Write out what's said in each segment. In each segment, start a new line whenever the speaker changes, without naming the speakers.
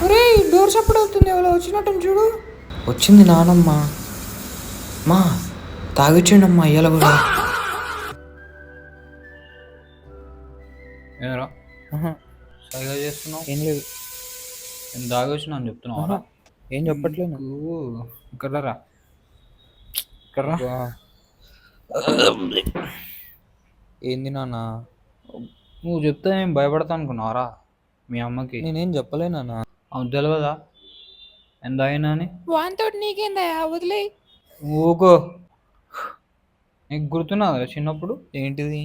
ఒరే డోర్ చప్పుడు అవుతుంది, ఎవరో వచ్చినట్టు చూడు.
వచ్చింది నానమ్మ. మా తాగిచ్చిండమ్మా ఇయ్యాల కూడా.
ఏమరా సరిగా చేస్తున్నావు?
ఏం లేదు.
నేను దాగొచ్చినా అని చెప్తున్నావు.
ఏం చెప్పట్లేదు.
ఇక్కడ రా, ఇక్కడ రా.
ఏంది నాన్న?
నువ్వు చెప్తే నేను భయపడతా అనుకున్నావరా మీ అమ్మకి?
నేనేం చెప్పలే నాన్న.
అవును తెలియదా ఎంత అయినా అని?
వాంతో నీకేందయా, వదిలే.
ఊకో. నీకు గుర్తున్నదా చిన్నప్పుడు?
ఏంటిది?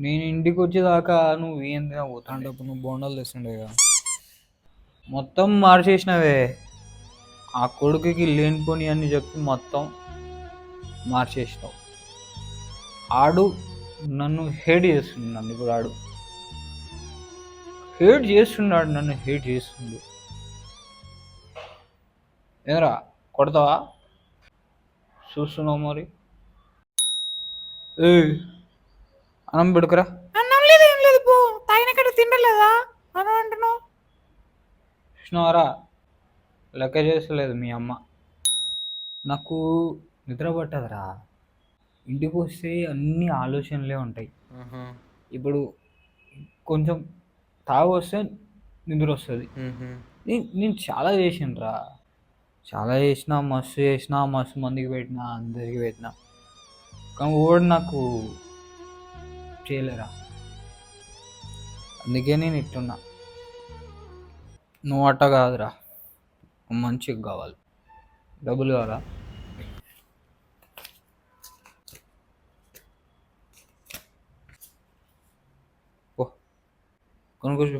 నేను ఇంటికి వచ్చేదాకా నువ్వు ఏం తినబోతాండే?
అంటే అప్పుడు నువ్వు బోండాలు తెస్తుండేగా.
మొత్తం మార్చేసినవే. ఆ కొడుకుకి లేనిపోని అని చెప్పి మొత్తం మార్చేసినావు. ఆడు నన్ను హేట్ చేస్తున్నాడు. ఇప్పుడు ఆడు హేట్ చేస్తున్నాడు, నన్ను హేట్ చేస్తుండు. ఏమరా కొడతావా? చూస్తున్నావు మరి. ఏ అన్నం పెడుకురా.
అన్నం లేదు, ఏం లేదు, పో. తాగినక్కడ తిండలేదా అన్నం అంటున్నావు?
చూసినావారా, లెక్క చేస్తలేదు మీ అమ్మ. నాకు నిద్ర పట్టదురా. ఇంటికి వస్తే అన్ని ఆలోచనలే ఉంటాయి. ఇప్పుడు కొంచెం తాగి వస్తే నిద్ర వస్తుంది. నేను చాలా చేసినరా, చాలా చేసిన, మస్తు మందికి పెట్టినా, అందరికి పెట్టినా, కానీ ఓడి నాకు చేయలేరా. అందుకే నేను ఇట్టున్నా. నువ్వు అట్ట కాదురా, మంచిగా కావాలి. డబ్బులు కావాలా? కొనుక్కొచ్చి